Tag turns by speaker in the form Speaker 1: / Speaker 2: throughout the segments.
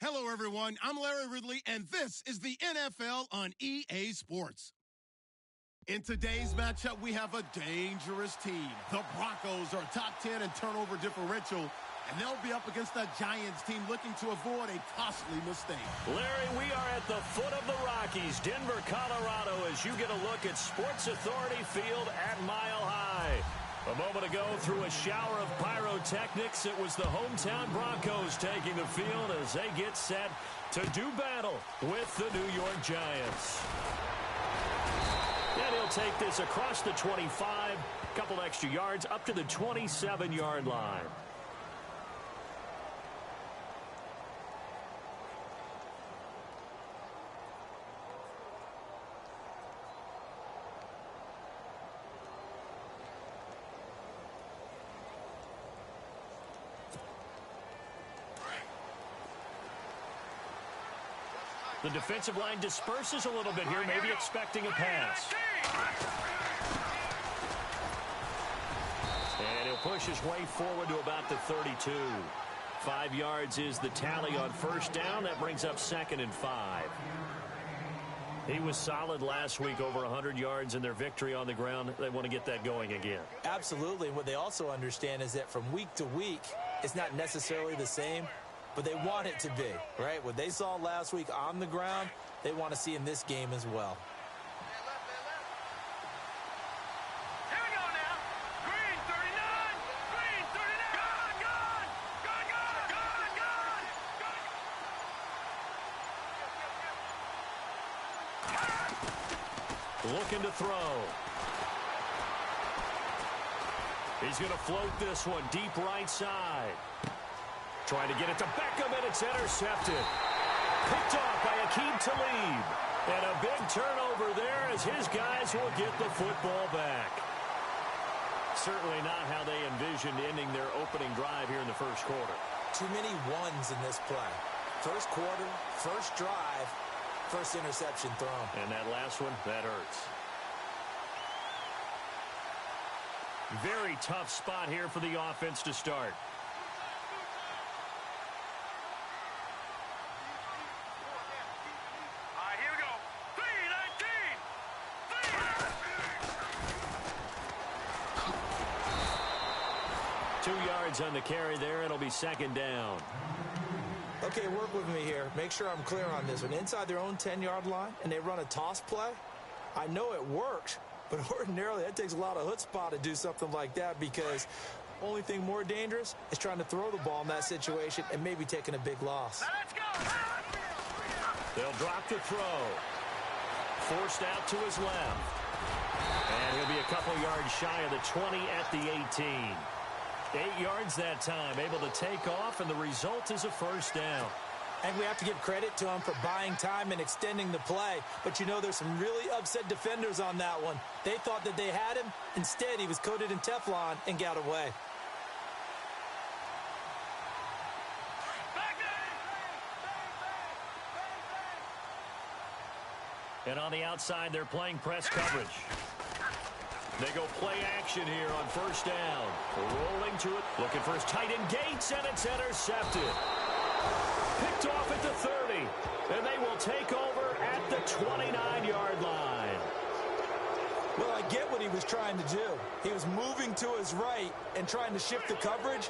Speaker 1: Hello, everyone. I'm Larry Ridley, and this is the NFL on EA Sports. In today's matchup, we have a dangerous team. The Broncos are top 10 in turnover differential, and they'll be up against the Giants team looking to avoid a costly mistake.
Speaker 2: Larry, we are at the foot of the Rockies, Denver, Colorado, as you get a look at Sports Authority Field at Mile High. A moment ago, through a shower of pyrotechnics, it was the hometown Broncos taking the field as they get set to do battle with the New York Giants. And he'll take this across the 25, a couple extra yards, up to the 27-yard line. The defensive line disperses a little bit here, maybe expecting a pass. And he'll push his way forward to about the 32. 5 yards is the tally on first down. That brings up 2nd and 5. He was solid last week, over 100 yards in their victory on the ground. They want to get that going again.
Speaker 3: Absolutely. What they also understand is that from week to week, it's not necessarily the same, but they want it to be, right? What they saw last week on the ground, they want to see in this game as well.
Speaker 4: Here we go now. Green 39. Green 39. Gone, gone. Gone, gone, gone, gone.
Speaker 2: Looking to throw. He's going to float this one deep right side. Trying to get it to Beckham, and it's intercepted. Picked off by Akeem Talib. And a big turnover there as his guys will get the football back. Certainly not how they envisioned ending their opening drive here in the first quarter.
Speaker 3: Too many ones in this play. First quarter, first drive, first interception thrown.
Speaker 2: And that last one, that hurts. Very tough spot here for the offense to start.
Speaker 4: Here we go. 319.
Speaker 2: 2 yards on the carry there. It'll be 2nd down.
Speaker 3: Okay, work with me here. Make sure I'm clear on this one. Inside their own 10-yard line, and they run a toss play. I know it works, but ordinarily that takes a lot of chutzpah to do something like that, because only thing more dangerous is trying to throw the ball in that situation and maybe taking a big loss.
Speaker 4: Let's go.
Speaker 2: They'll drop the throw. Forced out to his left. And he'll be a couple yards shy of the 20 at the 18. 8 yards that time, able to take off, and the result is a first down.
Speaker 3: And we have to give credit to him for buying time and extending the play. But, you know, there's some really upset defenders on that one. They thought that they had him. Instead, he was coated in Teflon and got away.
Speaker 2: And on the outside, they're playing press coverage. They go play action here on first down. Rolling to it, looking for his tight end Gates, and it's intercepted. Picked off at the 30, and they will take over at the 29-yard line.
Speaker 3: Well, I get what he was trying to do. He was moving to his right and trying to shift the coverage,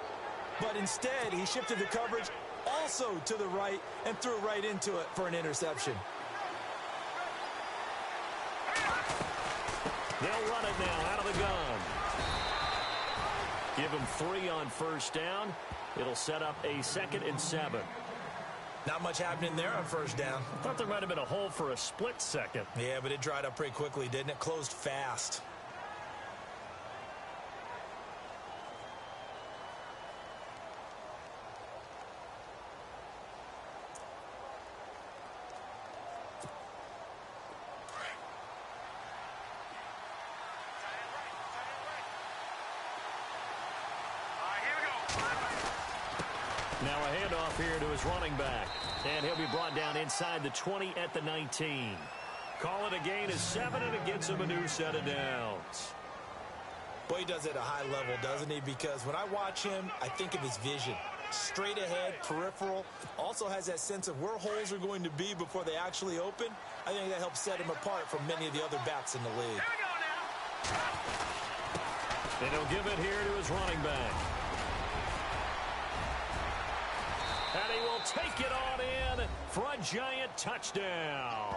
Speaker 3: but instead he shifted the coverage also to the right and threw right into it for an interception.
Speaker 2: They'll run it now out of the gun. Give him 3 on first down. It'll set up a 2nd and 7.
Speaker 3: Not much happening there on first down.
Speaker 2: I thought there might have been a hole for a split second.
Speaker 3: Yeah, but it dried up pretty quickly, didn't it? Closed fast.
Speaker 2: Now a handoff here to his running back. And he'll be brought down inside the 20 at the 19. Call it a gain of 7, and it gets him a new set of downs.
Speaker 3: Boy, he does it at a high level, doesn't he? Because when I watch him, I think of his vision. straight ahead, peripheral. Also has that sense of where holes are going to be before they actually open. I think that helps set him apart from many of the other backs in the league.
Speaker 4: Here we go now.
Speaker 2: And he'll give it here to his running back. And he will take it on in for a Giant touchdown.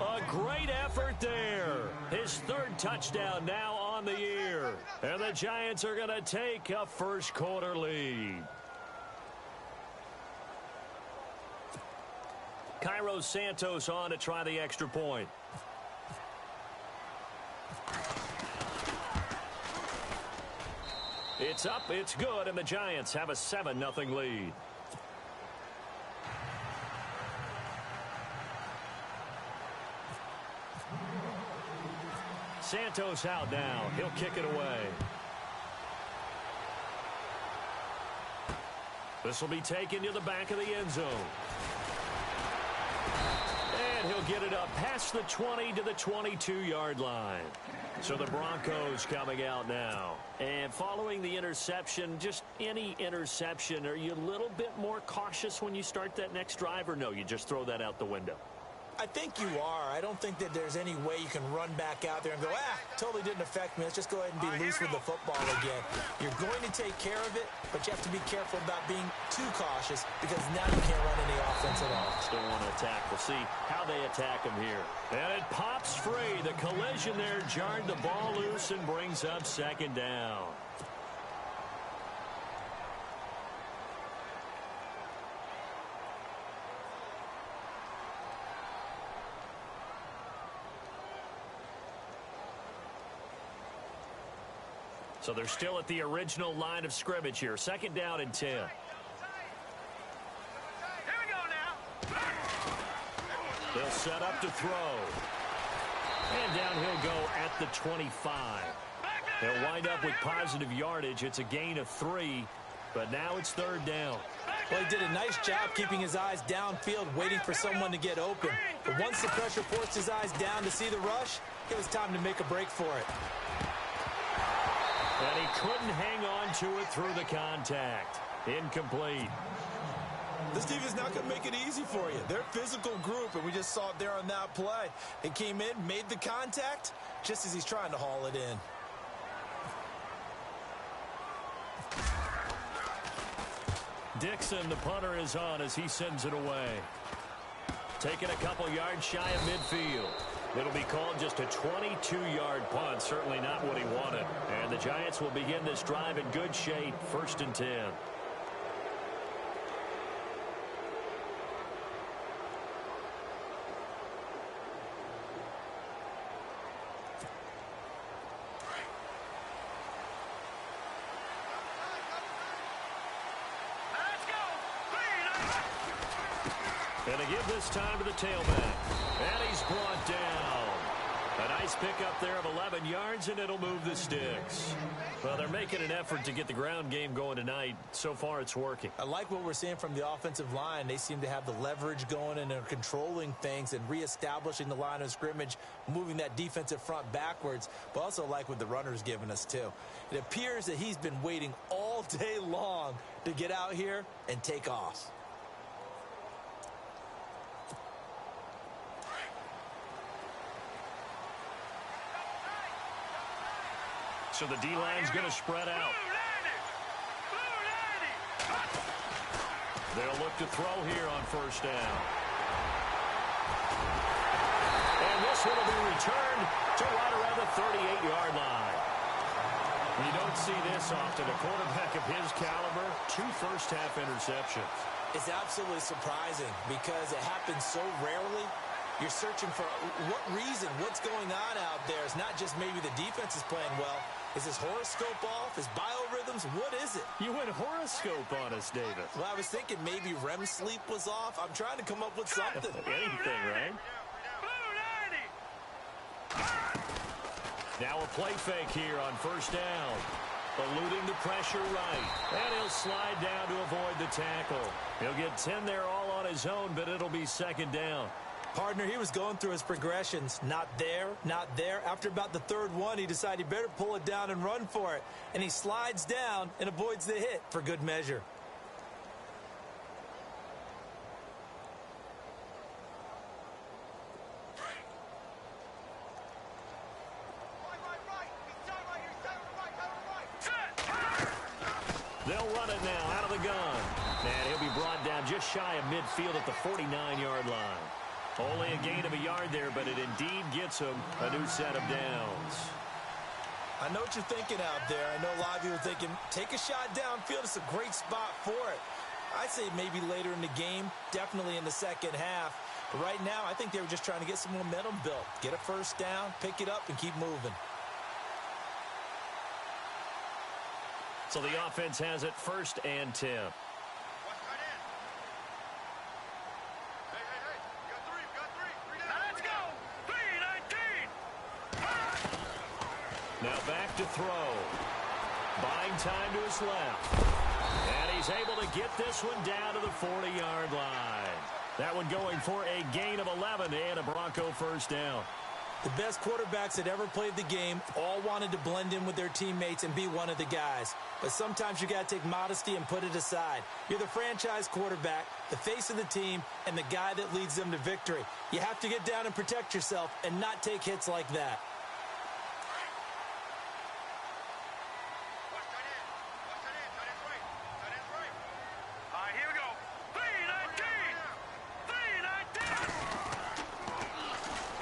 Speaker 2: A great effort there. His third touchdown now on the year. And the Giants are going to take a first quarter lead. Cairo Santos on to try the extra point. It's up, it's good, and the Giants have a 7-0 lead. Santos out now. He'll kick it away. This will be taken to the back of the end zone. And he'll get it up past the 20 to the 22-yard line. So the Broncos coming out now. And following the interception, just any interception, are you a little bit more cautious when you start that next drive, or no, you just throw that out the window?
Speaker 3: I think you are. I don't think that there's any way you can run back out there and go, totally didn't affect me. Let's just go ahead and be loose with the football again. You're going to take care of it, but you have to be careful about being too cautious because now you can't run any offense at all.
Speaker 2: Still want to attack. We'll see how they attack him here. And it pops free. The collision there jarred the ball loose and brings up second down. So they're still at the original line of scrimmage here. Second down and 10.
Speaker 4: Here we go now.
Speaker 2: They'll set up to throw. And down he'll go at the 25. They'll wind up with positive yardage. It's a gain of 3, but now it's third down.
Speaker 3: Well, he did a nice job keeping his eyes downfield, waiting for someone to get open. But once the pressure forced his eyes down to see the rush, it was time to make a break for it.
Speaker 2: And he couldn't hang on to it through the contact. Incomplete.
Speaker 3: This defense not going to make it easy for you. They're a physical group, and we just saw it there on that play. He came in, made the contact, just as he's trying to haul it in.
Speaker 2: Dixon, the punter, is on as he sends it away. Taking a couple yards shy of midfield. It'll be called just a 22-yard punt. Certainly not what he wanted. And the Giants will begin this drive in good shape. 1st and 10. And to give this time to the tailback. And he's brought down. A nice pickup there of 11 yards, and it'll move the sticks. Well, they're making an effort to get the ground game going tonight. So far, it's working.
Speaker 3: I like what we're seeing from the offensive line. They seem to have the leverage going, and they're controlling things and reestablishing the line of scrimmage, moving that defensive front backwards, but also like what the runner's giving us, too. It appears that he's been waiting all day long to get out here and take off.
Speaker 2: So the D-line's going to spread out. They'll look to throw here on 1st down. And this one will be returned to right around the 38-yard line. You don't see this often. A quarterback of his caliber, 2 first-half interceptions.
Speaker 3: It's absolutely surprising because it happens so rarely. You're searching for what reason, what's going on out there. It's not just maybe the defense is playing well. Is his horoscope off? His biorhythms? What is it?
Speaker 2: You went horoscope on us, David.
Speaker 3: Well, I was thinking maybe REM sleep was off. I'm trying to come up with something.
Speaker 2: Anything, right? Now a play fake here on 1st down. Eluding the pressure right. And he'll slide down to avoid the tackle. He'll get 10 there all on his own, but it'll be 2nd down.
Speaker 3: Partner, he was going through his progressions. Not there, not there. After about the 3rd one, he decided he better pull it down and run for it. And he slides down and avoids the hit for good measure.
Speaker 2: it now out of the gun. And he'll be brought down just shy of midfield at the 49-yard line. Only a gain of a yard there, but it indeed gets him a new set of downs.
Speaker 3: I know what you're thinking out there. I know a lot of you are thinking, take a shot downfield. It's a great spot for it. I'd say maybe later in the game, definitely in the second half. But right now, I think they were just trying to get some momentum built. Get a first down, pick it up, and keep moving.
Speaker 2: So the offense has it 1st and 10.
Speaker 4: Let's go. 3-19.
Speaker 2: Now back to throw. Buying time to his left. And he's able to get this one down to the 40-yard line. That one going for a gain of 11 and a Bronco first down.
Speaker 3: The best quarterbacks that ever played the game all wanted to blend in with their teammates and be one of the guys. But sometimes you got to take modesty and put it aside. You're the franchise quarterback, the face of the team, and the guy that leads them to victory. You have to get down and protect yourself and not take hits like that.
Speaker 4: All right, here we go. 3-19.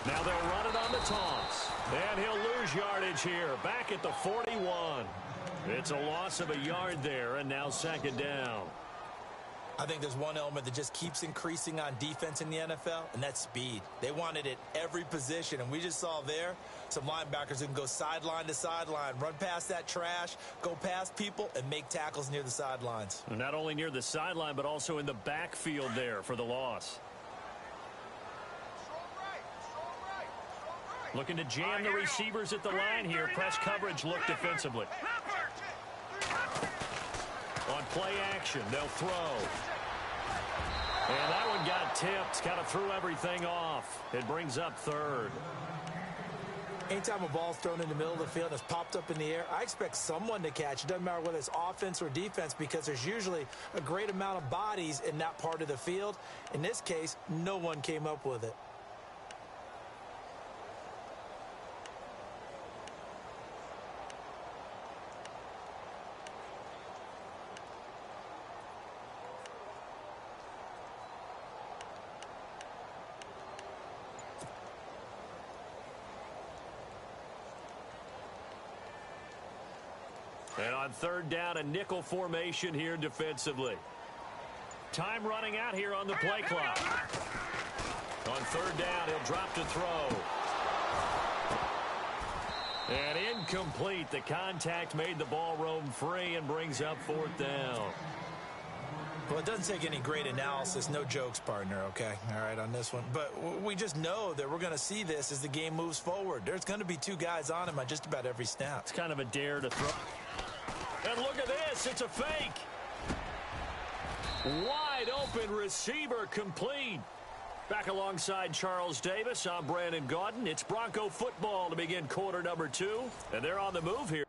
Speaker 2: Now they'll run it on the toss. And he'll lose yardage here, back at the 41. It's a loss of a yard there, and now 2nd down.
Speaker 3: I think there's one element that just keeps increasing on defense in the NFL, and that's speed. They want it at every position, and we just saw there some linebackers who can go sideline to sideline, run past that trash, go past people, and make tackles near the sidelines.
Speaker 2: Not only near the sideline, but also in the backfield there for the loss. Looking to jam the receivers at the line here. Press coverage look defensively. On play action, they'll throw. And that one got tipped. Kind of threw everything off. It brings up 3rd.
Speaker 3: Anytime a ball's thrown in the middle of the field and it's popped up in the air, I expect someone to catch. It doesn't matter whether it's offense or defense because there's usually a great amount of bodies in that part of the field. In this case, no one came up with it.
Speaker 2: And on 3rd down, a nickel formation here defensively. Time running out here on the play clock. On 3rd down, he'll drop to throw. And incomplete. The contact made the ball roam free and brings up 4th down.
Speaker 3: Well, it doesn't take any great analysis. No jokes, partner, okay? All right, on this one. But we just know that we're going to see this as the game moves forward. There's going to be 2 guys on him on just about every snap.
Speaker 2: It's kind of a dare to throw. And look at this. It's a fake. Wide open receiver complete. Back alongside Charles Davis, I'm Brandon Gaudin. It's Bronco football to begin quarter number 2. And they're on the move here.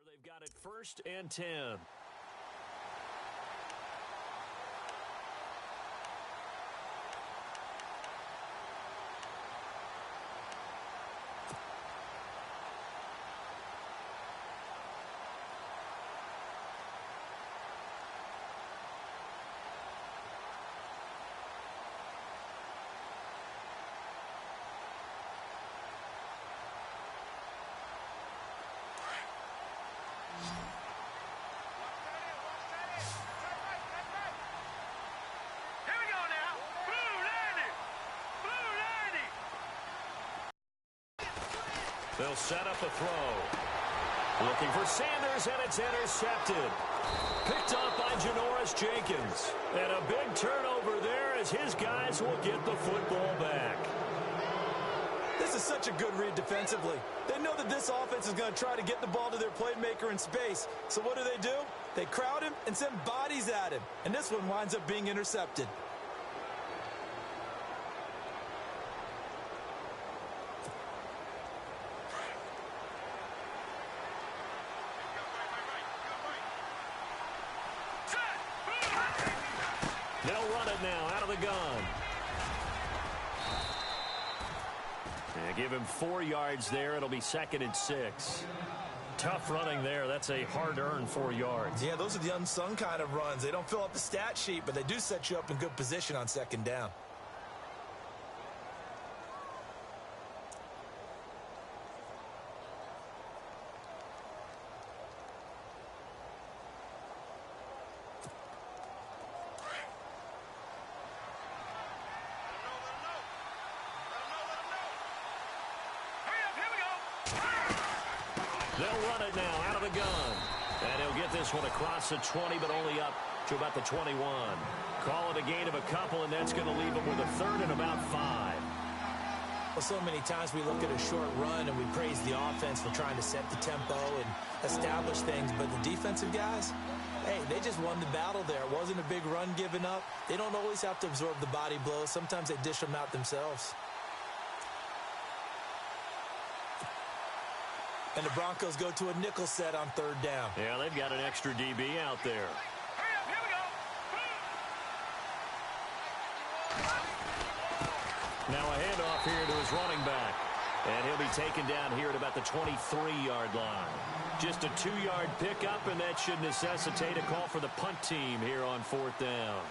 Speaker 2: They've got it 1st and 10.
Speaker 4: Here we go now. Blue 90. Blue 90.
Speaker 2: They'll set up a throw. Looking for Sanders, and it's intercepted. Picked up by Janoris Jenkins. And a big turnover over there as his guys will get the football back.
Speaker 3: This is such a good read defensively. They know that this offense is going to try to get the ball to their playmaker in space. So what do? They crowd him and send bodies at him. And this one winds up being intercepted.
Speaker 2: They'll run it now out of the gun. And give him 4 yards there. It'll be 2nd and 6. Tough running there. That's a hard-earned 4 yards.
Speaker 3: Yeah, those are the unsung kind of runs. They don't fill up the stat sheet, but they do set you up in good position on 2nd down.
Speaker 2: They'll run it now out of the gun. And he'll get this one across the 20, but only up to about the 21. Call it a gain of a couple, and that's going to leave him with a 3rd and about 5.
Speaker 3: Well, so many times we look at a short run and we praise the offense for trying to set the tempo and establish things, but the defensive guys, hey, they just won the battle there. It wasn't a big run given up. They don't always have to absorb the body blows. Sometimes they dish them out themselves. And the Broncos go to a nickel set on 3rd down.
Speaker 2: Yeah, they've got an extra DB out there. Now a handoff here to his running back. And he'll be taken down here at about the 23-yard line. Just a 2-yard pickup, and that should necessitate a call for the punt team here on 4th down.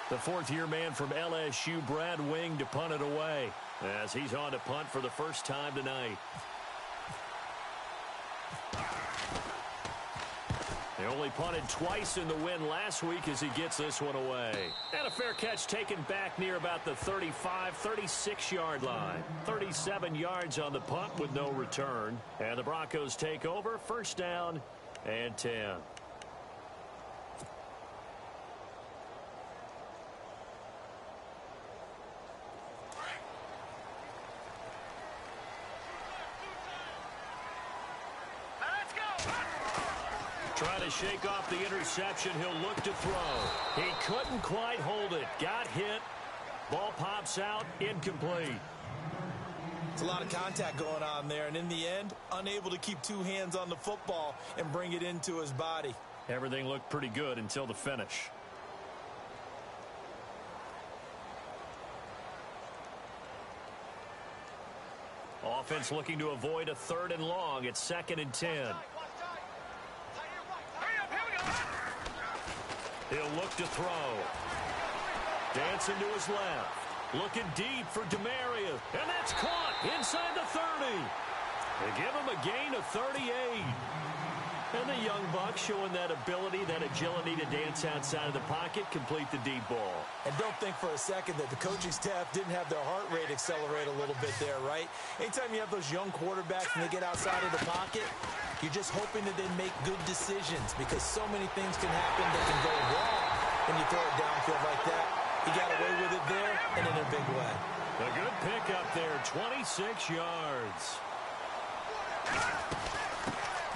Speaker 2: The 4th-year man from LSU, Brad Wing, to punt it away as he's on to punt for the first time tonight. They only punted twice in the win last week as he gets this one away. And a fair catch taken back near about the 35, 36-yard line. 37 yards on the punt with no return. And the Broncos take over, 1st down and 10. Trying to shake off the interception. He'll look to throw. He couldn't quite hold it. Got hit. Ball pops out. Incomplete.
Speaker 3: It's a lot of contact going on there, and in the end, unable to keep 2 hands on the football and bring it into his body.
Speaker 2: Everything looked pretty good until the finish. Offense looking to avoid a 3rd and long. It's 2nd and 10. He'll look to throw. Dancing to his left. Looking deep for Demarius. And that's caught inside the 30. They give him a gain of 38. And the young buck showing that ability, that agility to dance outside of the pocket, complete the deep ball.
Speaker 3: And don't think for a second that the coaching staff didn't have their heart rate accelerate a little bit there, right? Anytime you have those young quarterbacks and they get outside of the pocket, you're just hoping that they make good decisions because so many things can happen that can go wrong when you throw it downfield like that. He got away with it there and in a big way.
Speaker 2: A good pickup there, 26 yards.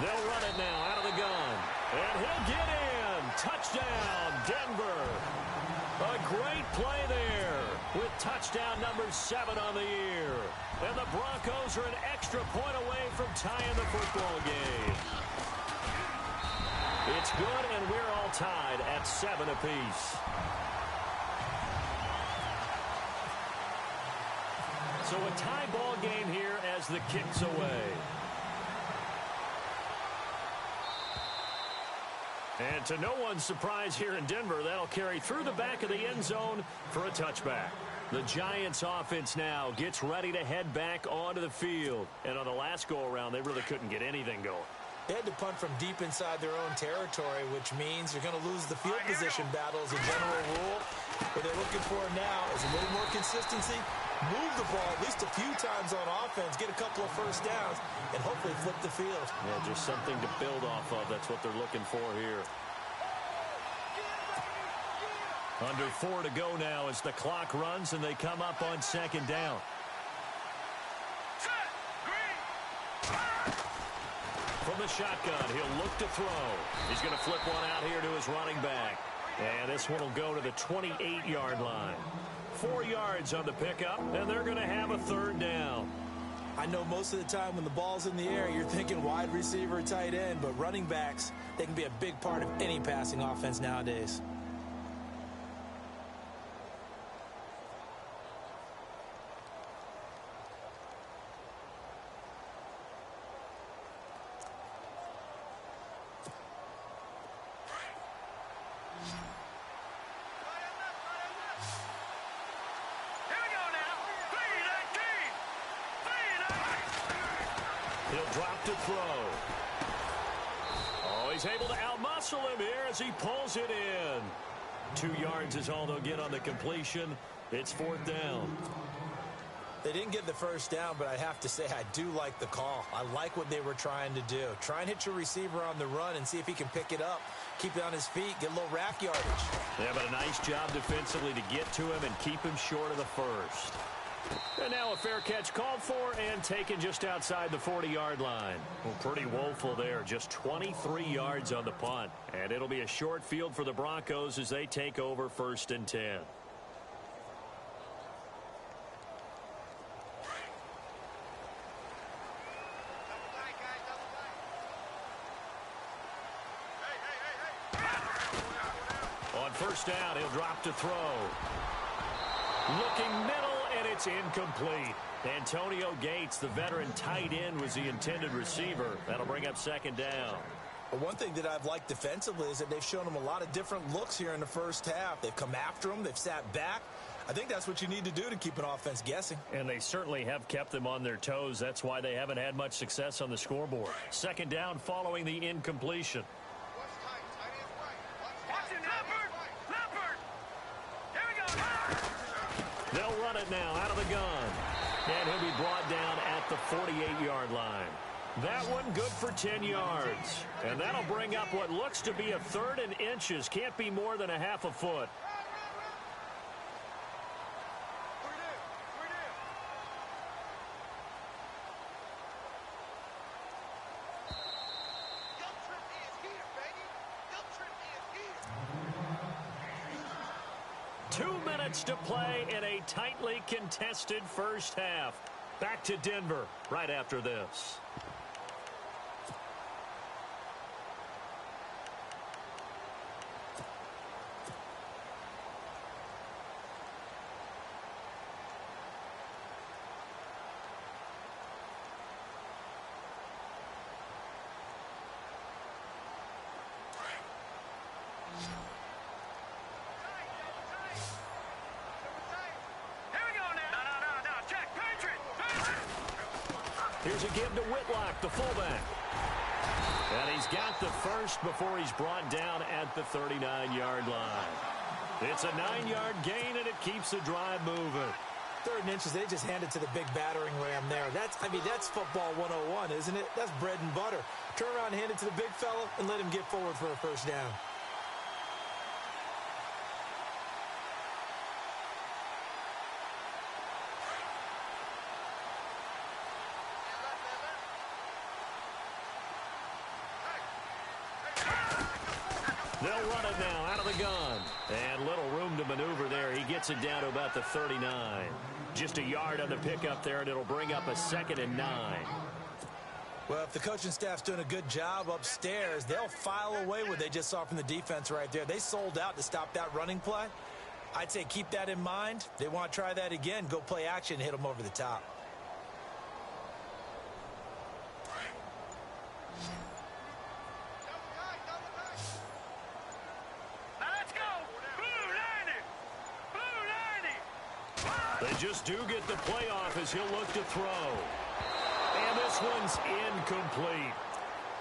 Speaker 2: They'll run it now out of the gun. And he'll get in. Touchdown, Denver. A great play there with touchdown number 7 on the year. And the Broncos are an extra point away from tying the football game. It's good, and we're all tied at 7 apiece. So a tie ball game here as the kick's away. And to no one's surprise here in Denver, that'll carry through the back of the end zone for a touchback. The Giants offense now gets ready to head back onto the field. And on the last go-around, they really couldn't get anything going.
Speaker 3: They had to punt from deep inside their own territory, which means you're going to lose the field position battle as a general rule. What they're looking for now is a little more consistency, move the ball at least a few times on offense, get a couple of first downs, and hopefully flip the field.
Speaker 2: Yeah, just something to build off of. That's what they're looking for here. Under 4 to go now as the clock runs and they come up on second down. From the shotgun, he'll look to throw. He's going to flip one out here to his running back. And this one will go to the 28-yard line. 4 yards on the pickup, and they're going to have a third down.
Speaker 3: I know most of the time when the ball's in the air, you're thinking wide receiver, tight end, but running backs, they can be a big part of any passing offense nowadays.
Speaker 2: He'll drop to throw. Oh, he's able to outmuscle him here as he pulls it in. 2 yards is all they'll get on the completion. It's fourth down.
Speaker 3: They didn't get the first down, but I have to say I do like the call. I like what they were trying to do. Try and hit your receiver on the run and see if he can pick it up. Keep it on his feet, get a little rack yardage.
Speaker 2: Yeah, but a nice job defensively to get to him and keep him short of the first. And now a fair catch called for and taken just outside the 40-yard line. Well, pretty woeful there. Just 23 yards on the punt. And it'll be a short field for the Broncos as they take over 1st and 10. On first down, he'll drop to throw. Looking middle. And it's incomplete. Antonio Gates, the veteran tight end, was the intended receiver. That'll bring up second down.
Speaker 3: Well, one thing that I've liked defensively is that they've shown them a lot of different looks here in the first half. They've come after them. They've sat back. I think that's what you need to do to keep an offense guessing.
Speaker 2: And they certainly have kept them on their toes. That's why they haven't had much success on the scoreboard. Second down following the incompletion. They'll run it now out of the gun. And he'll be brought down at the 48-yard line. That one good for 10 yards. And that'll bring up what looks to be a third and inches. Can't be more than a half a foot. To play in a tightly contested first half. Back to Denver right after this. Here's a give to Whitlock, the fullback. And he's got the first before he's brought down at the 39-yard line. It's a 9-yard gain, and it keeps the drive moving.
Speaker 3: 3rd and inches, they just hand it to the big battering ram there. That's football 101, isn't it? That's bread and butter. Turn around and hand it to the big fella and let him get forward for a first down.
Speaker 2: They'll run it now out of the gun. And little room to maneuver there. He gets it down to about the 39. Just a yard on the pickup there, and it'll bring up a 2nd and 9.
Speaker 3: Well, if the coaching staff's doing a good job upstairs, they'll file away what they just saw from the defense right there. They sold out to stop that running play. I'd say keep that in mind. They want to try that again. Go play action and hit them over the top.
Speaker 2: They just do get the playoff as he'll look to throw. And this one's incomplete.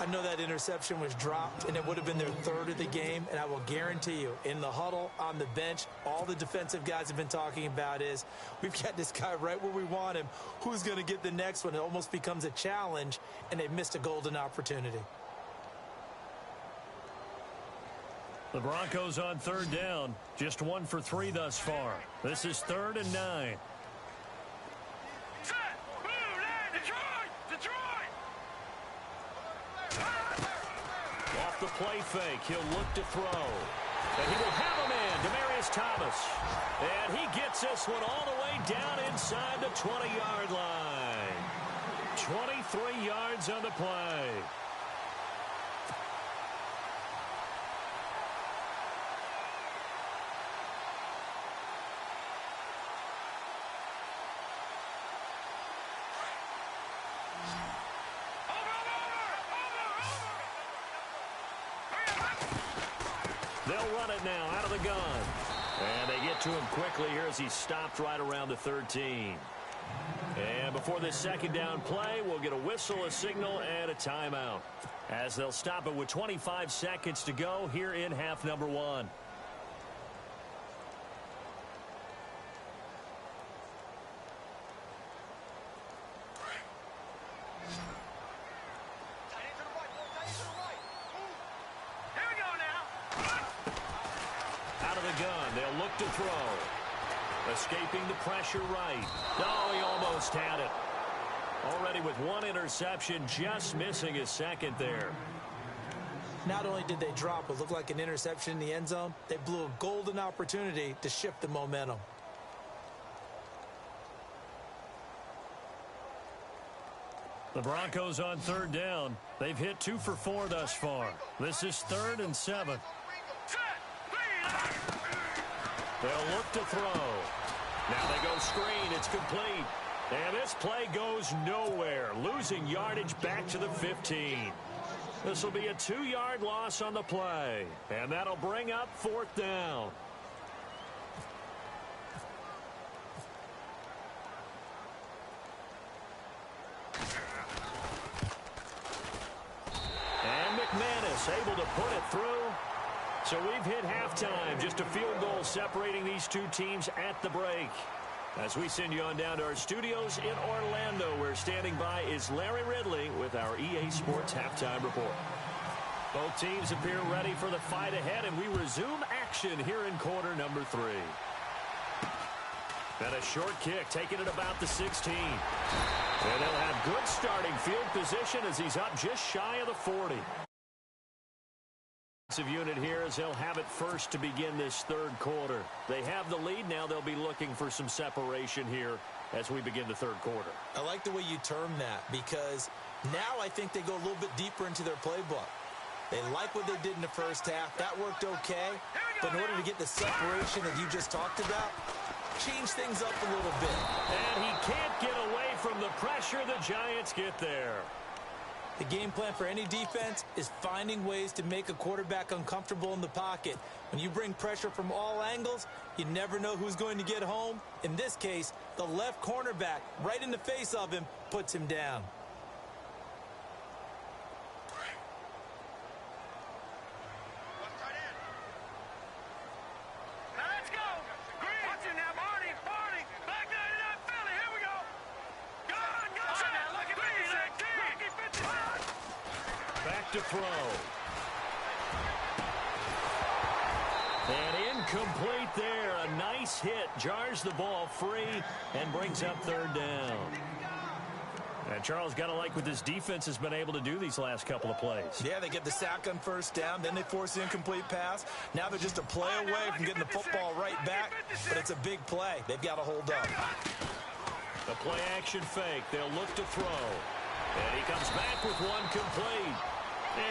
Speaker 3: I know that interception was dropped, and it would have been their third of the game, and I will guarantee you, in the huddle, on the bench, all the defensive guys have been talking about is, we've got this guy right where we want him. Who's going to get the next one? It almost becomes a challenge, and they've missed a golden opportunity.
Speaker 2: The Broncos on third down. Just 1 for 3 thus far. This is 3rd and 9.
Speaker 4: Set! Move! Land! Detroit! Detroit!
Speaker 2: Off the play fake, he'll look to throw. And he will have a man, Demaryius Thomas. And he gets this one all the way down inside the 20-yard line. 23 yards on the play. They'll run it now out of the gun. And they get to him quickly here as he's stopped right around the 13. And before this second down play, we'll get a whistle, a signal, and a timeout, as they'll stop it with 25 seconds to go here in half number 1. They'll look to throw. Escaping the pressure right. Oh, he almost had it. Already with 1 interception, just missing his second there.
Speaker 3: Not only did they drop what looked like an interception in the end zone, they blew a golden opportunity to shift the momentum.
Speaker 2: The Broncos on third down. They've hit 2 for 4 thus far. This is 3rd and 7. They'll look to throw. Now they go screen. It's complete. And this play goes nowhere. Losing yardage back to the 15. This will be a 2-yard loss on the play. And that'll bring up 4th down. And McManus able to put it through. So we've hit halftime. Just a field goal separating these two teams at the break. As we send you on down to our studios in Orlando, where standing by is Larry Ridley with our EA Sports Halftime Report. Both teams appear ready for the fight ahead, and we resume action here in quarter number 3. And a short kick, taking it about the 16. And they'll have good starting field position as he's up just shy of the 40. Unit here as they'll have it first to begin this third quarter. They have the lead. Now they'll be looking for some separation here as we begin the third quarter.
Speaker 3: I like the way you term that, because now I think they go a little bit deeper into their playbook. They like what they did in the first half. That worked okay. But in order to get the separation that you just talked about, change things up a little bit.
Speaker 2: And he can't get away from the pressure. The Giants get there.
Speaker 3: The game plan for any defense is finding ways to make a quarterback uncomfortable in the pocket. When you bring pressure from all angles, you never know who's going to get home. In this case, the left cornerback, right in the face of him, puts him down.
Speaker 2: To throw. And incomplete there. A nice hit. Jars the ball free and brings up third down. And Charles, got to like what this defense has been able to do these last couple of plays.
Speaker 3: Yeah, they get the sack on first down, then they force the incomplete pass. Now they're just a play away from getting the football right back, but it's a big play. They've got to hold up.
Speaker 2: The play action fake. They'll look to throw. And he comes back with one complete.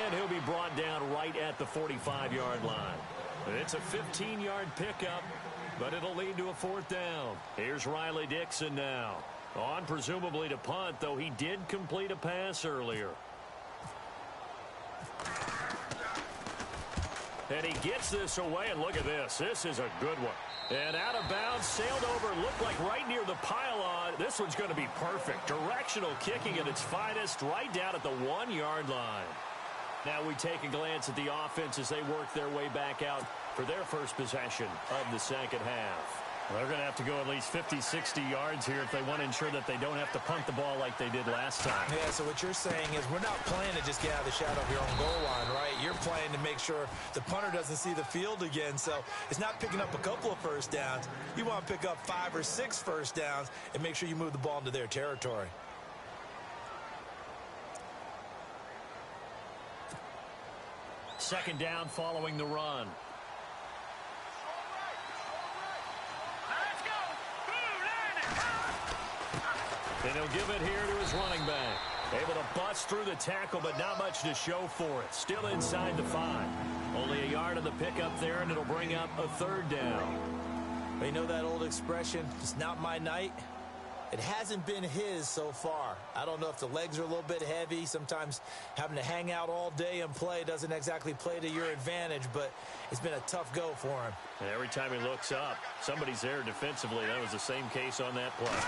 Speaker 2: And he'll be brought down right at the 45-yard line. It's a 15-yard pickup, but it'll lead to a fourth down. Here's Riley Dixon now. On presumably to punt, though he did complete a pass earlier. And he gets this away, and look at this. This is a good one. And out of bounds, sailed over, looked like right near the pylon. This one's going to be perfect. Directional kicking at its finest, right down at the 1-yard line. Now we take a glance at the offense as they work their way back out for their first possession of the second half.
Speaker 5: They're going to have to go at least 50, 60 yards here if they want to ensure that they don't have to punt the ball like they did last time.
Speaker 3: Yeah, so what you're saying is we're not playing to just get out of the shadow of your own goal line, right? You're playing to make sure the punter doesn't see the field again. So it's not picking up a couple of first downs. You want to pick up 5 or 6 first downs and make sure you move the ball into their territory.
Speaker 2: Second down following the run. And he'll give it here to his running back. Able to bust through the tackle, but not much to show for it. Still inside the 5. Only a yard of the pickup there, and it'll bring up a third down.
Speaker 3: You know that old expression, it's not my night? It hasn't been his so far. I don't know if the legs are a little bit heavy. Sometimes having to hang out all day and play doesn't exactly play to your advantage, but it's been a tough go for him.
Speaker 2: And every time he looks up, somebody's there defensively. That was the same case on that play.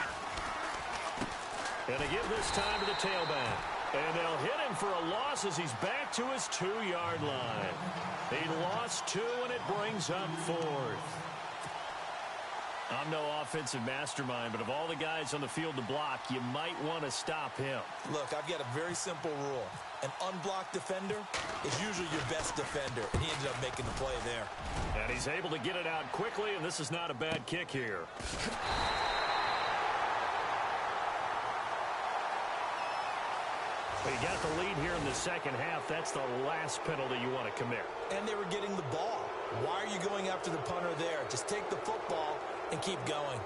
Speaker 2: And they give this time to the tailback. And they'll hit him for a loss as he's back to his 2-yard line. He lost 2, and it brings up 4th. I'm no offensive mastermind, but of all the guys on the field to block, you might want to stop him.
Speaker 3: Look, I've got a very simple rule. An unblocked defender is usually your best defender, and he ended up making the play there.
Speaker 2: And he's able to get it out quickly, and this is not a bad kick here. Well, you got the lead here in the second half. That's the last penalty you want to commit.
Speaker 3: And they were getting the ball. Why are you going after the punter there? Just take the football and keep going.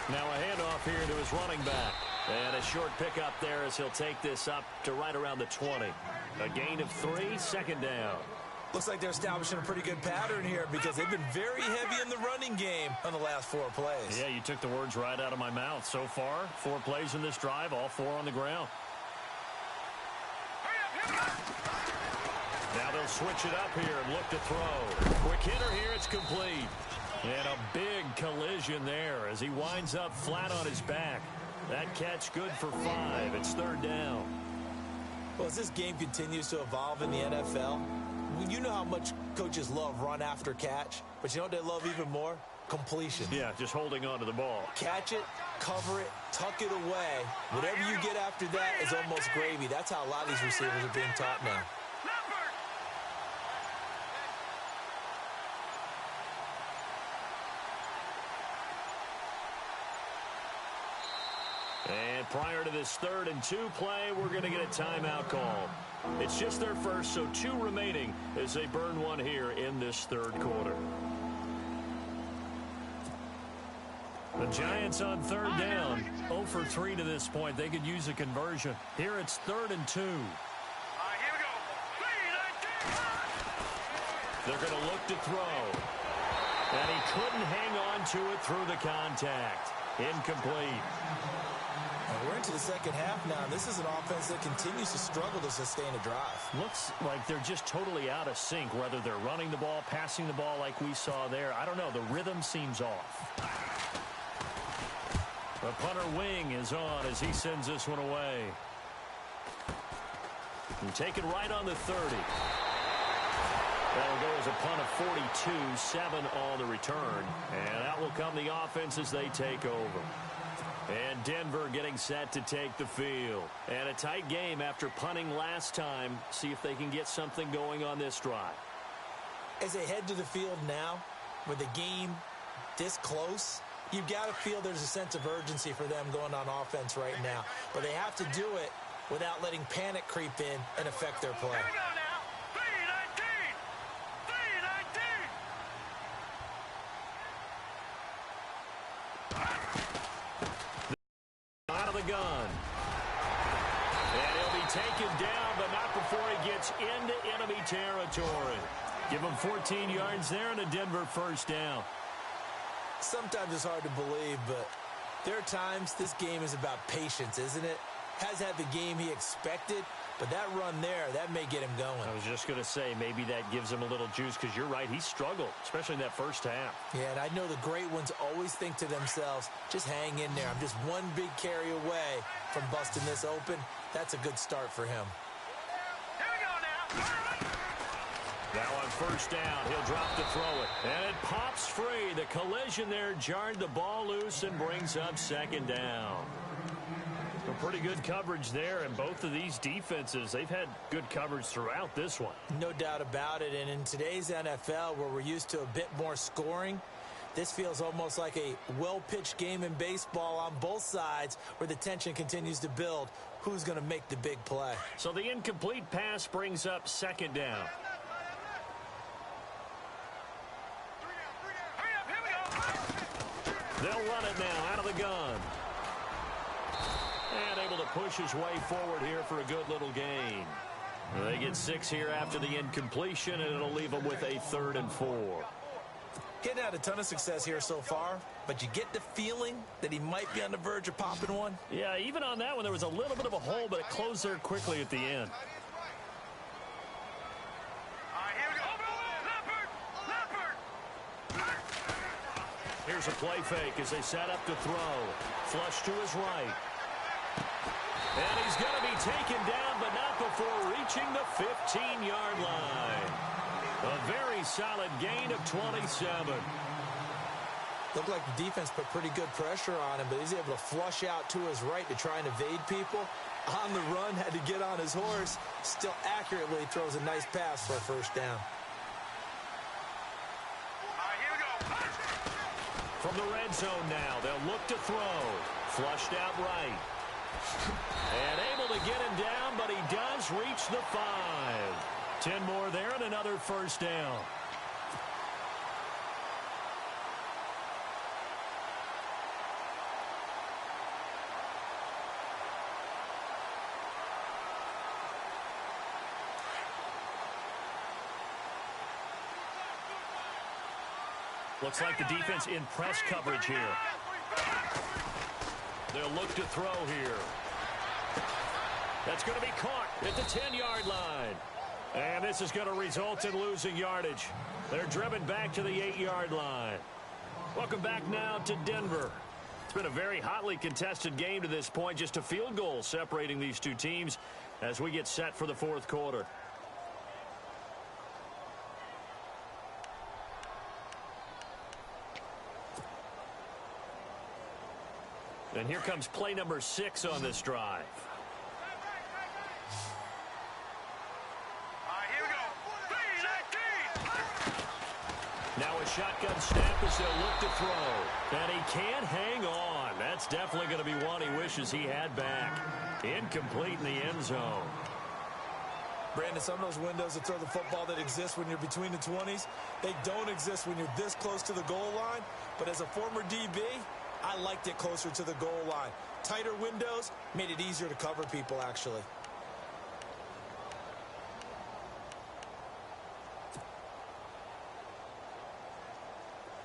Speaker 2: Now a handoff here to his running back. And a short pickup there as he'll take this up to right around the 20. A gain of 3, second down.
Speaker 3: Looks like they're establishing a pretty good pattern here because they've been very heavy in the running game on the last 4 plays.
Speaker 2: Yeah, you took the words right out of my mouth. So far, 4 plays in this drive, all 4 on the ground. Now they'll switch it up here and look to throw. Quick hitter here, it's complete. And a big collision there as he winds up flat on his back. That catch good for 5. It's third down.
Speaker 3: Well, as this game continues to evolve in the NFL, you know how much coaches love run after catch, but you know what they love even more? Completion.
Speaker 2: Yeah, just holding on to the ball.
Speaker 3: Catch it, cover it, tuck it away. Whatever you get after that is almost gravy. That's how a lot of these receivers are being taught now.
Speaker 2: And prior to this 3rd and 2 play, we're going to get a timeout call. It's just their first, so 2 remaining as they burn one here in this 3rd quarter. The Giants on 3rd down, 0 for 3 to this point. They could use a conversion. Here it's 3rd and 2.
Speaker 4: Here we go. 3, 19.
Speaker 2: They're going to look to throw. And he couldn't hang on to it through the contact. Incomplete.
Speaker 3: We're into the second half now, and this is an offense that continues to struggle to sustain a drive.
Speaker 2: Looks like they're just totally out of sync, whether they're running the ball, passing the ball like we saw there. I don't know. The rhythm seems off. The punter wing is on as he sends this one away. And take it right on the 30. That'll go as a punt of 42, 7 on the return. And that will come the offense as they take over. And Denver getting set to take the field. And a tight game after punting last time. See if they can get something going on this drive.
Speaker 3: As they head to the field now, with the game this close, you've got to feel there's a sense of urgency for them going on offense right now. But they have to do it without letting panic creep in and affect their play.
Speaker 4: Here we go now. 3, 19. 3, 19.
Speaker 2: Out of the gun. And he'll be taken down, but not before he gets into enemy territory. Give him 14 yards there and a Denver first down.
Speaker 3: Sometimes it's hard to believe, but there are times this game is about patience, isn't it? Has had the game he expected, but that run there, that may get him going.
Speaker 5: I was just going to say, maybe that gives him a little juice, because you're right, he struggled, especially in that first half.
Speaker 3: Yeah, and I know the great ones always think to themselves, just hang in there. I'm just one big carry away from busting this open. That's a good start for him.
Speaker 4: Here we go now.
Speaker 2: Now on first down, he'll drop to throw it. And it pops free. The collision there jarred the ball loose and brings up second down. Some pretty good coverage there, and both of these defenses, they've had good coverage throughout this one.
Speaker 3: No doubt about it, and in today's NFL, where we're used to a bit more scoring, this feels almost like a well-pitched game in baseball on both sides where the tension continues to build. Who's going to make the big play?
Speaker 2: So the incomplete pass brings up second down. They'll run it now out of the gun. And able to push his way forward here for a good little gain. They get 6 here after the incompletion, and it'll leave them with a 3rd and 4.
Speaker 3: Getting had a ton of success here so far, but you get the feeling that he might be on the verge of popping one.
Speaker 2: Yeah, even on that one, there was a little bit of a hole, but it closed there quickly at the end. Here's a play fake as they set up to throw. Flush to his right. And he's going to be taken down, but not before reaching the 15-yard line. A very solid gain of 27.
Speaker 3: Looked like the defense put pretty good pressure on him, but he's able to flush out to his right to try and evade people. On the run, had to get on his horse. Still accurately throws a nice pass for a first down.
Speaker 2: From the red zone now, they'll look to throw. Flushed out right. And able to get him down, but he does reach the 5. 10 more there and another first down. Looks like the defense in press coverage here. They'll look to throw here. That's going to be caught at the 10-yard line. And this is going to result in losing yardage. They're driven back to the 8-yard line. Welcome back now to Denver. It's been a very hotly contested game to this point. Just a field goal separating these two teams as we get set for the fourth quarter. And here comes play number 6 on this drive. Now a shotgun snap as they'll look to throw. And he can't hang on. That's definitely going to be one he wishes he had back. Incomplete in the end zone.
Speaker 3: Brandon, some of those windows to throw the football that exist when you're between the 20s, they don't exist when you're this close to the goal line. But as a former DB, I liked it closer to the goal line. Tighter windows made it easier to cover people, actually.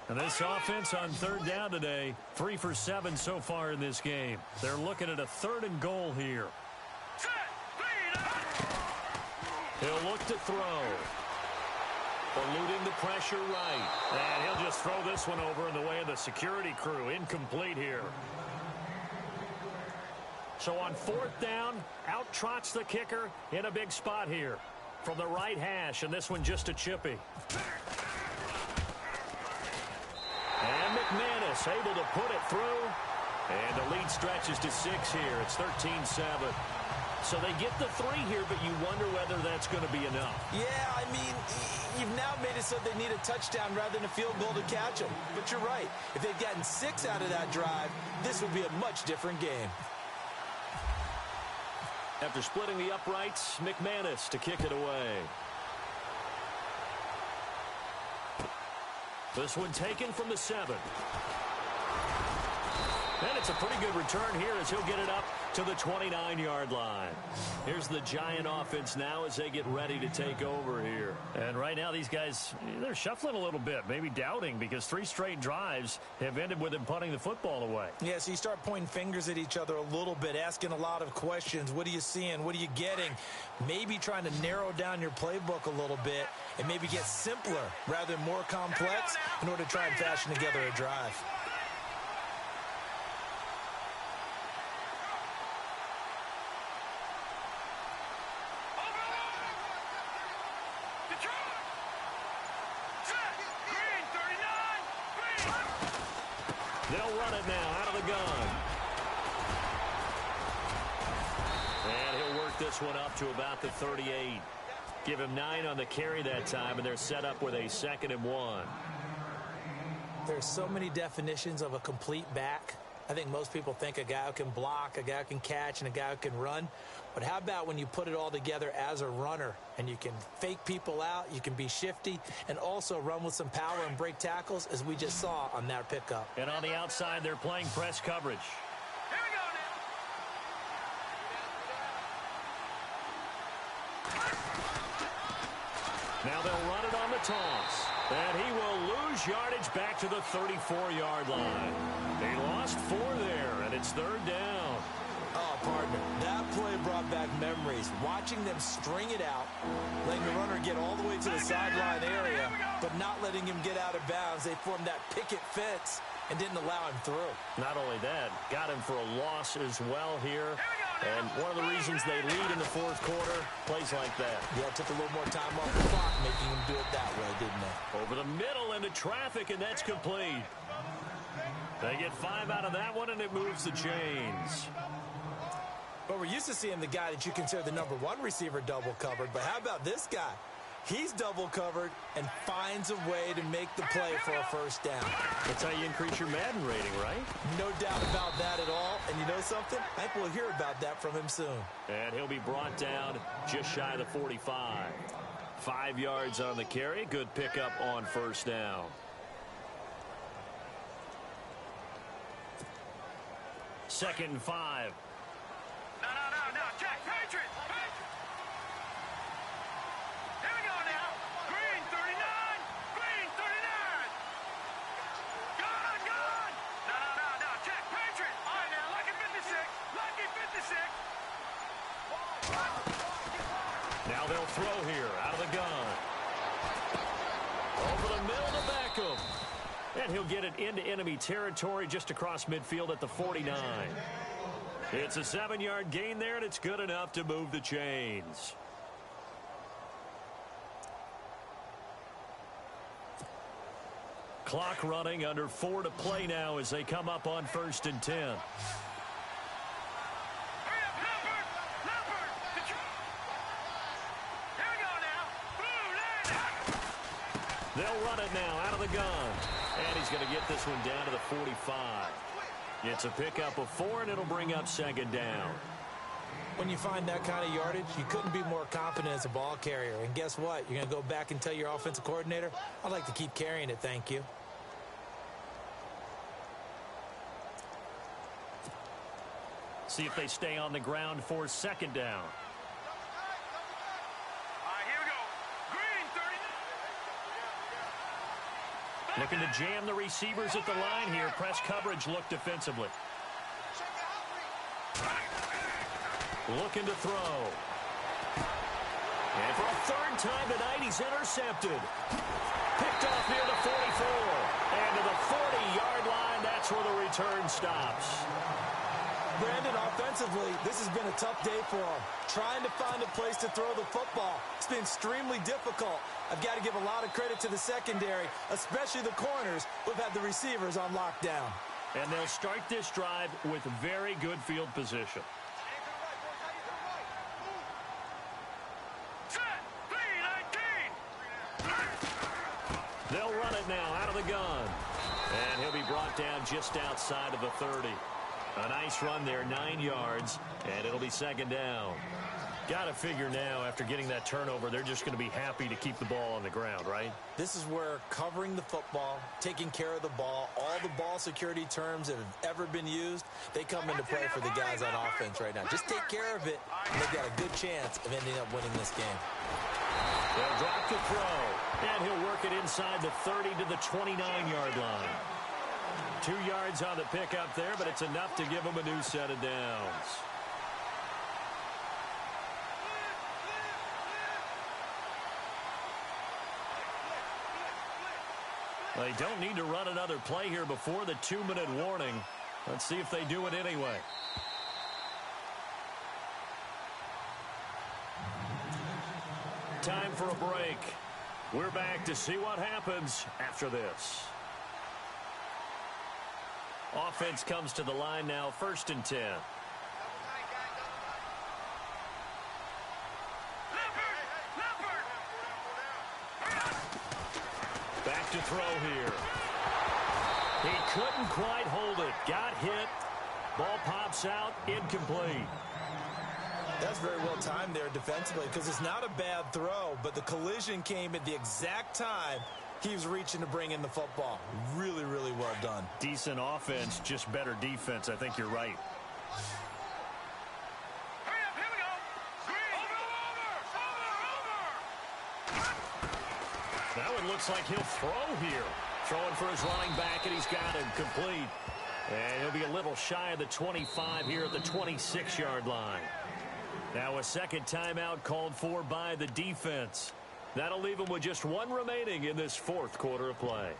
Speaker 2: And this offense on third down today, 3 for 7 so far in this game. They're looking at a 3rd and goal here. He'll look to throw. Eluding the pressure right. And he'll just throw this one over in the way of the security crew. Incomplete here. So on 4th down, out trots the kicker in a big spot here. From the right hash, and this one just a chippy. And McManus able to put it through. And the lead stretches to 6 here. It's 13-7. So they get the 3 here, but you wonder whether that's going to be enough.
Speaker 3: Yeah, I mean, you've now made it so they need a touchdown rather than a field goal to catch them. But you're right. If they'd gotten 6 out of that drive, this would be a much different game.
Speaker 2: After splitting the uprights, McManus to kick it away. This one taken from the 7. And it's a pretty good return here as he'll get it up to the 29-yard line. Here's the Giant offense now as they get ready to take over here.
Speaker 5: And right now these guys, they're shuffling a little bit, maybe doubting, because 3 straight drives have ended with them punting the football away.
Speaker 3: Yeah, so you start pointing fingers at each other a little bit, asking a lot of questions. What are you seeing? What are you getting? Maybe trying to narrow down your playbook a little bit and maybe get simpler rather than more complex in order to try and fashion together a drive.
Speaker 2: They'll run it now out of the gun. And he'll work this one up to about the 38. Give him 9 on the carry that time, and they're set up with a 2nd and 1.
Speaker 3: There's so many definitions of a complete back. I think most people think a guy who can block, a guy who can catch, and a guy who can run. But how about when you put it all together as a runner and you can fake people out, you can be shifty, and also run with some power and break tackles, as we just saw on that pickup.
Speaker 5: And on the outside, they're playing press coverage.
Speaker 4: Here we go now.
Speaker 2: Now they'll run it on the toss. And he will lose yardage back to the 34-yard line. They lost 4 there, and it's 3rd down.
Speaker 3: Oh, partner, that play brought back memories. Watching them string it out, letting the runner get all the way to the sideline area, but not letting him get out of bounds. They formed that picket fence and didn't allow him through.
Speaker 2: Not only that, got him for a loss as well here. And one of the reasons they lead in the 4th quarter, plays like that.
Speaker 3: Yeah, it took a little more time off the clock, making him do it that way, didn't they?
Speaker 2: Over the middle into traffic, and that's complete. They get 5 out of that one, and it moves the chains.
Speaker 3: But we're used to seeing the guy that you consider the number 1 receiver double covered. But how about this guy? He's double covered and finds a way to make the play for a 1st down.
Speaker 5: That's how you increase your Madden rating, right?
Speaker 3: No doubt about that at all. And you know something? I think we'll hear about that from him soon.
Speaker 2: And he'll be brought down just shy of the 45. 5 yards on the carry. Good pickup on 1st down.
Speaker 5: Second and 5.
Speaker 4: No. Jack, Patriot. Here we go now. Green 39. Green 39. Gone. No. Jack, Patriot. All right now. Lucky 56. Lucky 56.
Speaker 2: Now they'll throw here out of the gun. Over the middle to Beckham. And he'll get it into enemy territory just across midfield at the 49. It's a 7-yard gain there, and it's good enough to move the chains. Clock running, under 4 to play now as they come up on 1st and 10. They'll run it now out of the gun. And he's going to get this one down to the 45. It's a pickup of 4, and it'll bring up 2nd down.
Speaker 3: When you find that kind of yardage, you couldn't be more confident as a ball carrier. And guess what? You're going to go back and tell your offensive coordinator, I'd like to keep carrying it, thank you.
Speaker 5: See if they stay on the ground for 2nd down. Looking to jam the receivers at the line here. Press coverage look defensively. Looking to throw.
Speaker 2: And for a 3rd time tonight, he's intercepted. Picked off near the 44. And to the 40-yard line, that's where the return stops.
Speaker 3: Brandon, offensively, this has been a tough day for him. Trying to find a place to throw the football. It's been extremely difficult. I've got to give a lot of credit to the secondary, especially the corners who've had the receivers on lockdown.
Speaker 5: And they'll start this drive with very good field position.
Speaker 2: They'll run it now out of the gun. And he'll be brought down just outside of the 30. A nice run there, 9 yards, and it'll be 2nd down.
Speaker 5: Got to figure now, after getting that turnover, they're just going to be happy to keep the ball on the ground, right?
Speaker 3: This is where covering the football, taking care of the ball, all the ball security terms that have ever been used, they come into play for the guys on offense right now. Just take care of it, and they've got a good chance of ending up winning this game.
Speaker 5: They'll drop the throw, and he'll work it inside the 30 to the 29-yard line. 2 yards on the pickup there, but it's enough to give him a new set of downs. They don't need to run another play here before the 2-minute warning. Let's see if they do it anyway. Time for a break. We're back to see what happens after this. Offense comes to the line now, 1st and 10. Back to throw here. He couldn't quite hold it. Got hit. Ball pops out. Incomplete.
Speaker 3: That's very well timed there defensively because it's not a bad throw, but the collision came at the exact time he was reaching to bring in the football. Really, really well done.
Speaker 5: Decent offense, just better defense. I think you're right.
Speaker 4: Hurry up, here we go. Green. Over.
Speaker 5: Now it looks like he'll throw here. Throwing for his running back, and he's got him complete. And he'll be a little shy of the 25 here at the 26-yard line. Now a second timeout called for by the defense. That'll leave him with just 1 remaining in this 4th quarter of play.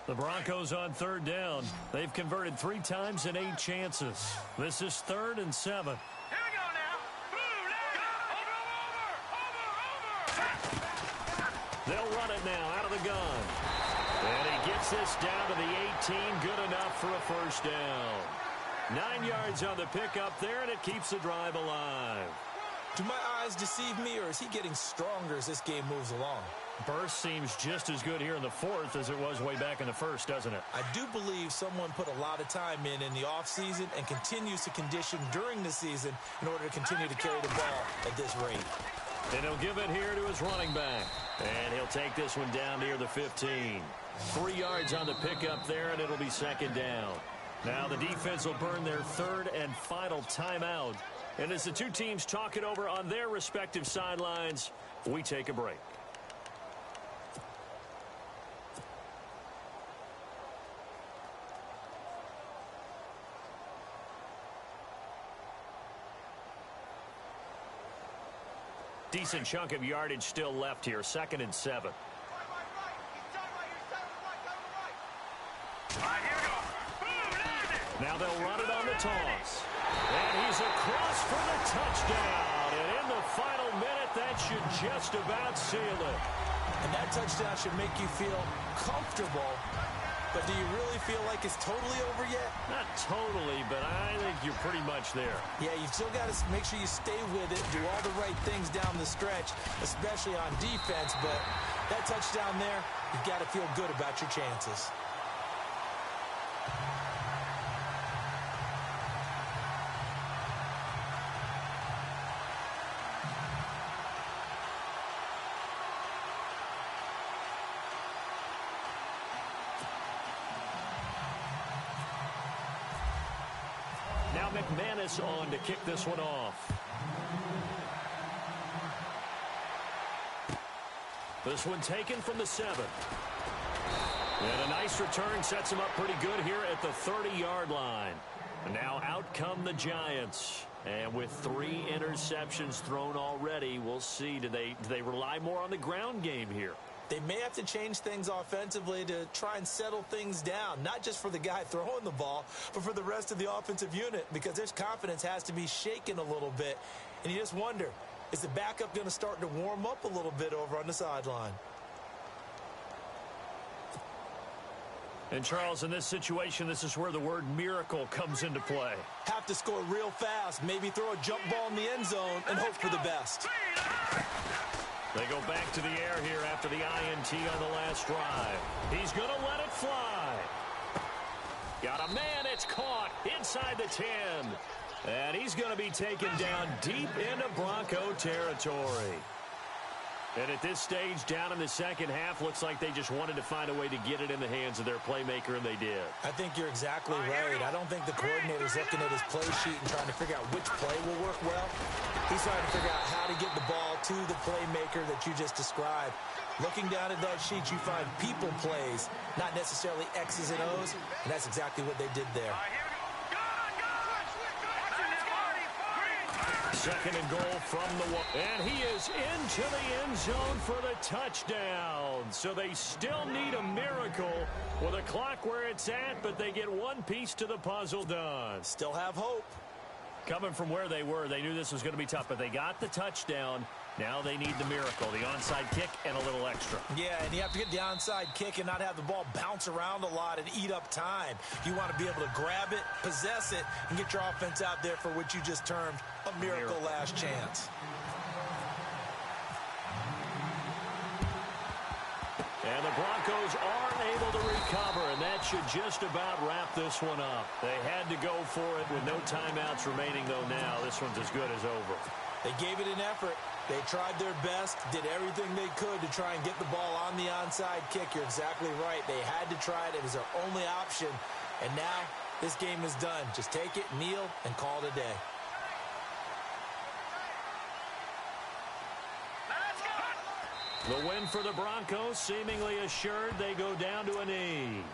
Speaker 5: The Broncos on 3rd down. They've converted 3 times in 8 chances. This is 3rd and 7.
Speaker 4: Here we go now. Blue, over.
Speaker 5: They'll run it now out of the gun. And he gets this down to the 18. Good enough for a 1st down. 9 yards on the pickup there, and it keeps the drive alive.
Speaker 3: Do my eyes deceive me, or is he getting stronger as this game moves along?
Speaker 5: Burst seems just as good here in the 4th as it was way back in the 1st, doesn't it?
Speaker 3: I do believe someone put a lot of time in the offseason and continues to condition during the season in order to continue to carry the ball at this rate.
Speaker 5: And he'll give it here to his running back. And he'll take this one down near the 15. 3 yards on the pickup there, and it'll be 2nd down. Now the defense will burn their 3rd and final timeout. And as the two teams talk it over on their respective sidelines, we take a break. Decent chunk of yardage still left here. 2nd and 7. Now they'll run it on the toss. And he's across for the touchdown. And in the final minute, that should just about seal it.
Speaker 3: And that touchdown should make you feel comfortable. But do you really feel like it's totally over yet?
Speaker 5: Not totally, but I think you're pretty much there.
Speaker 3: Yeah, you've still got to make sure you stay with it, do all the right things down the stretch, especially on defense. But that touchdown there, you've got to feel good about your chances.
Speaker 5: Now McManus on to kick this one off. This one taken from the 7. And a nice return sets him up pretty good here at the 30-yard line. And now out come the Giants. And with 3 interceptions thrown already, we'll see. Do they rely more on the ground game here?
Speaker 3: They may have to change things offensively to try and settle things down, not just for the guy throwing the ball, but for the rest of the offensive unit, because their confidence has to be shaken a little bit. And you just wonder, is the backup going to start to warm up a little bit over on the sideline?
Speaker 5: And, Charles, in this situation, this is where the word miracle comes into play.
Speaker 3: Have to score real fast, maybe throw a jump ball in the end zone and hope for the best.
Speaker 5: They go back to the air here after the INT on the last drive. He's going to let it fly. Got a man, it's caught inside the 10. And he's going to be taken down deep into Bronco territory. And at this stage, down in the second half, looks like they just wanted to find a way to get it in the hands of their playmaker, and they did.
Speaker 3: I think you're exactly right. I don't think the coordinator's looking at his play sheet and trying to figure out which play will work well. He's trying to figure out how to get the ball to the playmaker that you just described. Looking down at that sheet, you find people plays, not necessarily X's and O's, and that's exactly what they did there.
Speaker 5: Second and goal from the one. And he is into the end zone for the touchdown. So they still need a miracle with a clock where it's at, but they get one piece to the puzzle done.
Speaker 3: Still have hope.
Speaker 5: Coming from where they were, they knew this was going to be tough, but they got the touchdown. Now they need the miracle, the onside kick and a little extra.
Speaker 3: Yeah, and you have to get the onside kick and not have the ball bounce around a lot and eat up time. You want to be able to grab it, possess it, and get your offense out there for what you just termed a miracle last chance.
Speaker 5: And the Broncos aren't able to recover, and that should just about wrap this one up. They had to go for it with no timeouts remaining, though now this one's as good as over.
Speaker 3: They gave it an effort. They tried their best, did everything they could to try and get the ball on the onside kick. You're exactly right. They had to try it. It was their only option. And now this game is done. Just take it, kneel, and call it a day.
Speaker 5: The win for the Broncos seemingly assured. They go down to a knee.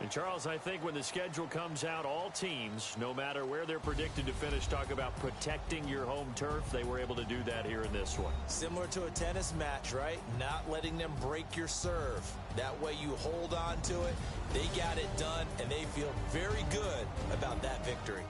Speaker 5: And, Charles, I think when the schedule comes out, all teams, no matter where they're predicted to finish, talk about protecting your home turf. They were able to do that here in this one.
Speaker 3: Similar to a tennis match, right? Not letting them break your serve. That way you hold on to it. They got it done, and they feel very good about that victory.